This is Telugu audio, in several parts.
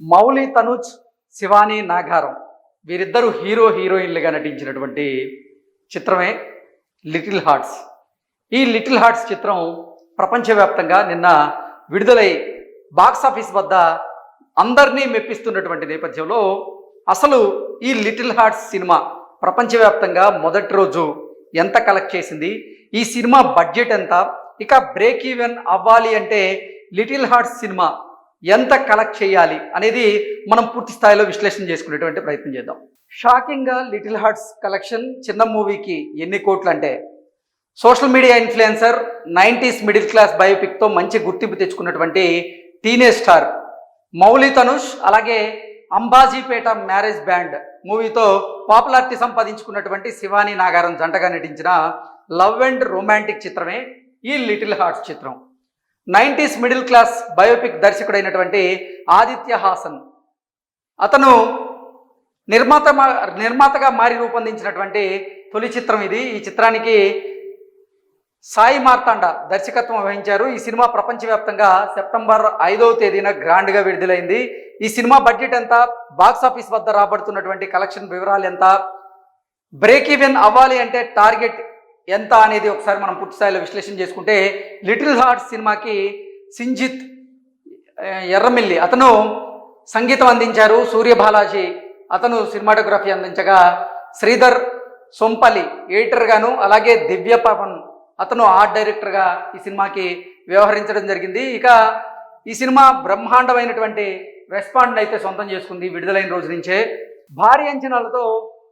మౌలి తనుజ్, శివాని నాగారం వీరిద్దరూ హీరో హీరోయిన్లుగా నటించినటువంటి చిత్రమే లిటిల్ హార్ట్స్. ఈ లిటిల్ హార్ట్స్ చిత్రం ప్రపంచవ్యాప్తంగా నిన్న విడుదలై బాక్సాఫీస్ వద్ద అందరినీ మెప్పిస్తున్నటువంటి నేపథ్యంలో అసలు ఈ లిటిల్ హార్ట్స్ సినిమా ప్రపంచవ్యాప్తంగా మొదటి రోజు ఎంత కలెక్ట్ చేసింది, ఈ సినిమా బడ్జెట్ ఎంత, ఇక బ్రేక్ ఈవెన్ అవ్వాలి అంటే లిటిల్ హార్ట్స్ సినిమా ఎంత కలెక్ట్ చేయాలి అనేది మనం పూర్తి స్థాయిలో విశ్లేషణ చేసుకునేటువంటి ప్రయత్నం చేద్దాం. షాకింగ్గా లిటిల్ హార్ట్స్ కలెక్షన్ చిన్న మూవీకి ఎన్ని కోట్లు అంటే social media influencer 90s middle class బయోపిక్తో మంచి గుర్తింపు తెచ్చుకున్నటువంటి టీనేజ్ స్టార్ మౌలి తనుష్, అలాగే అంబాజీపేట మ్యారేజ్ బ్యాండ్ మూవీతో పాపులారిటీ సంపాదించుకున్నటువంటి శివాని నాగారం జంటగా నటించిన లవ్ అండ్ రొమాంటిక్ చిత్రమే ఈ లిటిల్ హార్ట్స్ చిత్రం. 90s మిడిల్ క్లాస్ బయోపిక్ దర్శకుడైనటువంటి ఆదిత్య హాసన్ అతను నిర్మాతగా మారి రూపొందించినటువంటి తొలి చిత్రం ఇది. ఈ చిత్రానికి సాయి మార్తాండ దర్శకత్వం వహించారు. ఈ సినిమా ప్రపంచవ్యాప్తంగా సెప్టెంబర్ 5వ తేదీన గ్రాండ్గా విడుదలైంది. ఈ సినిమా బడ్జెట్ ఎంత, బాక్సాఫీస్ వద్ద రాబడుతున్నటువంటి కలెక్షన్ వివరాలు ఎంత, బ్రేక్ ఈవెన్ అవ్వాలి అంటే టార్గెట్ ఎంత అనేది ఒకసారి మనం పూర్తి స్థాయిలో విశ్లేషణ చేసుకుంటే లిటిల్ హార్ట్స్ సినిమాకి సింజిత్ ఎర్రమిల్లి అతను సంగీతం అందించారు. సూర్య బాలాజీ అతను సినిమాటోగ్రఫీ అందించగా శ్రీధర్ సొంపల్లి ఎడిటర్గాను, అలాగే దివ్య పవన్ అతను ఆర్ట్ డైరెక్టర్గా ఈ సినిమాకి వ్యవహరించడం జరిగింది. ఇక ఈ సినిమా బ్రహ్మాండమైనటువంటి రెస్పాండ్ అయితే సొంతం చేసుకుంది. విడుదలైన రోజు నుంచే భారీ అంచనాలతో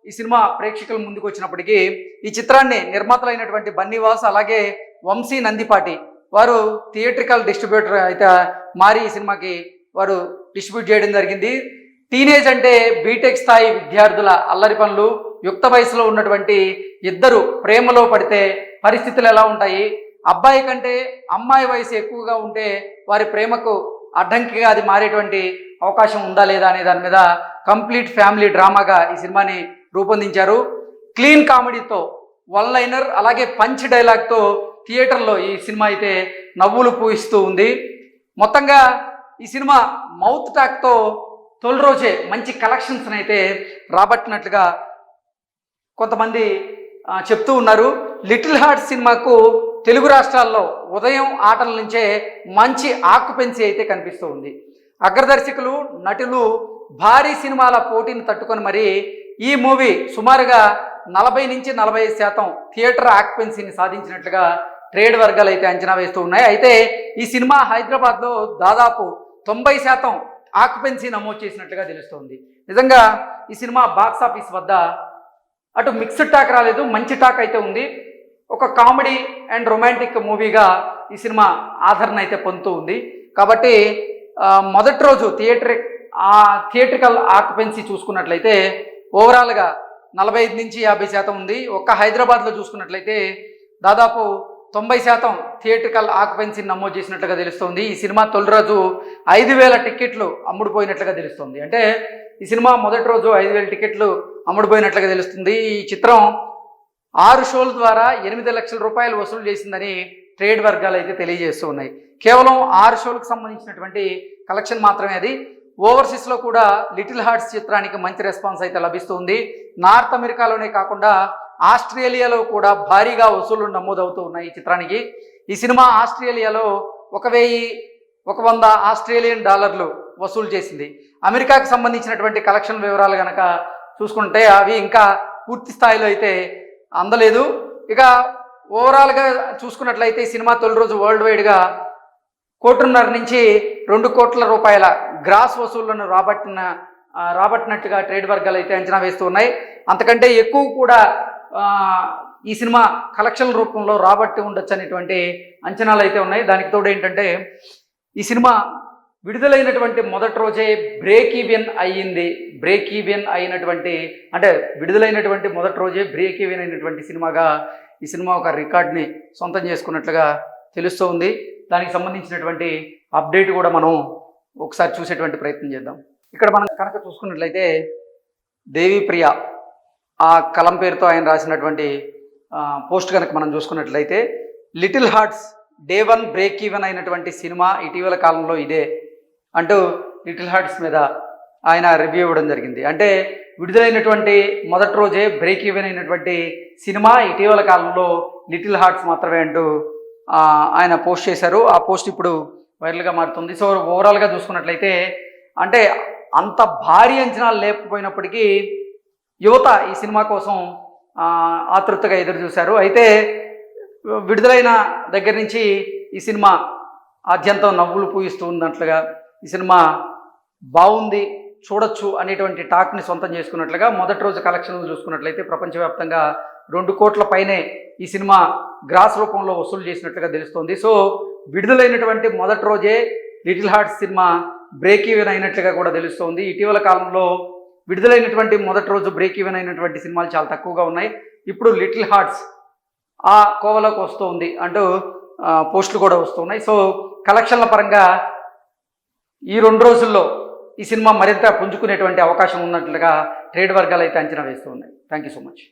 ఈ సినిమా ప్రేక్షకుల ముందుకు వచ్చినప్పటికీ ఈ చిత్రాన్ని నిర్మాతలైనటువంటి బన్నీవాస్, అలాగే వంశీ నందిపాటి వారు థియేట్రికల్ డిస్ట్రిబ్యూటర్ అయితే మారి ఈ సినిమాకి వారు డిస్ట్రిబ్యూట్ చేయడం జరిగింది. టీనేజ్ అంటే బీటెక్ స్థాయి విద్యార్థుల అల్లరి పనులు, యుక్త వయసులో ఉన్నటువంటి ఇద్దరు ప్రేమలో పడితే పరిస్థితులు ఎలా ఉంటాయి, అబ్బాయి కంటే అమ్మాయి వయసు ఎక్కువగా ఉంటే వారి ప్రేమకు అడ్డంకిగా అది మారేటువంటి అవకాశం ఉందా లేదా అనే దాని మీద కంప్లీట్ ఫ్యామిలీ డ్రామాగా ఈ సినిమాని రూపొందించారు. క్లీన్ కామెడీతో, వన్ లైనర్, అలాగే పంచ్ డైలాగ్తో థియేటర్లో ఈ సినిమా అయితే నవ్వులు పూయిస్తూ ఉంది. మొత్తంగా ఈ సినిమా మౌత్ టాక్తో తొలి రోజే మంచి కలెక్షన్స్ అయితే రాబట్టినట్లుగా కొంతమంది చెప్తూ ఉన్నారు. లిటిల్ హార్ట్స్ సినిమాకు తెలుగు రాష్ట్రాల్లో ఉదయం ఆటల నుంచే మంచి ఆక్యుపెన్సీ అయితే కనిపిస్తూ ఉంది. అగ్రదర్శకులు, నటులు భారీ సినిమాల పోటీని తట్టుకొని మరి ఈ మూవీ సుమారుగా 40 నుంచి 45% థియేటర్ ఆక్యుపెన్సీని సాధించినట్లుగా ట్రేడ్ వర్గాలు అయితే అంచనా వేస్తూ ఉన్నాయి. అయితే ఈ సినిమా హైదరాబాద్లో దాదాపు 90% ఆక్యుపెన్సీ నమోదు చేసినట్లుగా తెలుస్తోంది. నిజంగా ఈ సినిమా బాక్సాఫీస్ వద్ద అటు మిక్స్డ్ టాక్ రాలేదు, మంచి టాక్ అయితే ఉంది. ఒక కామెడీ అండ్ రొమాంటిక్ మూవీగా ఈ సినిమా ఆదరణ అయితే పొందుతూ ఉంది. కాబట్టి మొదటి రోజు థియేట్రికల్ ఆక్యుపెన్సీ చూసుకున్నట్లయితే ఓవరాల్గా 45 నుంచి 50% ఉంది. ఒక్క హైదరాబాద్లో చూసుకున్నట్లయితే దాదాపు 90% థియేట్రికల్ ఆక్యుపెన్సీ నమోదు చేసినట్లుగా తెలుస్తోంది. ఈ సినిమా తొలి రోజు 5,000 టికెట్లు అమ్ముడుపోయినట్లుగా తెలుస్తుంది. అంటే ఈ సినిమా మొదటి రోజు 5,000 టికెట్లు అమ్ముడుపోయినట్లుగా తెలుస్తుంది. ఈ చిత్రం 6 షోల ద్వారా 8 లక్షల రూపాయలు వసూలు చేసిందని ట్రేడ్ వర్గాలు అయితే తెలియజేస్తూ ఉన్నాయి. కేవలం 6 షోలకు సంబంధించినటువంటి కలెక్షన్ మాత్రమే అది. ఓవర్సీస్లో కూడా లిటిల్ హార్ట్స్ చిత్రానికి మంచి రెస్పాన్స్ అయితే లభిస్తుంది. నార్త్ అమెరికాలోనే కాకుండా ఆస్ట్రేలియాలో కూడా భారీగా వసూళ్లు నమోదవుతూ ఉన్నాయి ఈ చిత్రానికి. ఈ సినిమా ఆస్ట్రేలియాలో 1,100 ఆస్ట్రేలియన్ డాలర్లు వసూలు చేసింది. అమెరికాకు సంబంధించినటువంటి కలెక్షన్ వివరాలు కనుక చూసుకుంటే అవి ఇంకా పూర్తి స్థాయిలో అయితే అందలేదు. ఇక ఓవరాల్గా చూసుకున్నట్లయితే ఈ సినిమా తొలి రోజు వరల్డ్ వైడ్గా 1.5 నుంచి 2 కోట్ల రూపాయల గ్రాస్ వసూళ్లను రాబట్టినట్టుగా ట్రేడ్ వర్గాలు అయితే అంచనా వేస్తూ ఉన్నాయి. అంతకంటే ఎక్కువ కూడా ఈ సినిమా కలెక్షన్ రూపంలో రాబట్టి ఉండొచ్చు అనేటువంటి అంచనాలు అయితే ఉన్నాయి. దానికి తోడు ఏంటంటే ఈ సినిమా విడుదలైనటువంటి మొదటి రోజే బ్రేక్ ఈవెన్ అయినటువంటి అంటే విడుదలైనటువంటి మొదటి రోజే బ్రేక్ ఈవెన్ అయినటువంటి సినిమాగా ఈ సినిమా ఒక రికార్డ్ని సొంతం చేసుకున్నట్లుగా తెలుస్తూ ఉంది. దానికి సంబంధించినటువంటి అప్డేట్ కూడా మనం ఒకసారి చూసేటువంటి ప్రయత్నం చేద్దాం. ఇక్కడ మనం కనుక చూసుకున్నట్లయితే దేవిప్రియ ఆ కలం పేరుతో ఆయన రాసినటువంటి పోస్ట్ కనుక మనం చూసుకున్నట్లయితే little hearts day 1 break even అయినటువంటి సినిమా ఇటీవల కాలంలో ఇదే అంటూ లిటిల్ హార్ట్స్ మీద ఆయన రివ్యూ ఇవ్వడం జరిగింది. అంటే విడుదలైనటువంటి మొదటి రోజే బ్రేక్ ఈవెన్ అయినటువంటి సినిమా ఇటీవల కాలంలో లిటిల్ హార్ట్స్ మాత్రమే అంటూ ఆయన పోస్ట్ చేశారు. ఆ పోస్ట్ ఇప్పుడు వైరల్గా మారుతుంది. సో ఓవరాల్గా చూసుకున్నట్లయితే అంటే అంత భారీ అంచనాలు లేకపోయినప్పటికీ యువత ఈ సినిమా కోసం ఆతృతగా ఎదురు చూశారు. అయితే విడుదలైన దగ్గర నుంచి ఈ సినిమా ఆద్యంతం నవ్వులు పూయిస్తూ ఉన్నట్లుగా ఈ సినిమా బాగుంది, చూడొచ్చు అనేటువంటి టాక్ని సొంతం చేసుకున్నట్లుగా మొదటి రోజు కలెక్షన్లు చూసుకున్నట్లయితే ప్రపంచవ్యాప్తంగా 2 కోట్ల పైనే ఈ సినిమా గ్రాస్ రూపంలో వసూలు చేసినట్లుగా తెలుస్తోంది. సో విడుదలైనటువంటి మొదటి రోజే Little Hearts cinema break even అయినట్లుగా కూడా తెలుస్తోంది. ఇటీవల కాలంలో విడుదలైనటువంటి మొదటి రోజు బ్రేక్ ఈవెన్ అయినటువంటి సినిమాలు చాలా తక్కువగా ఉన్నాయి. ఇప్పుడు లిటిల్ హార్ట్స్ ఆ కోవలోకి వస్తుంది అంటూ పోస్టులు కూడా వస్తున్నాయి. సో కలెక్షన్ల పరంగా ఈ 2 రోజుల్లో ఈ సినిమా మరింత పుంజుకునేటువంటి అవకాశం ఉన్నట్లుగా ట్రేడ్ వర్గాలు అయితే అంచనా వేస్తూ ఉన్నాయి. Thank you so much.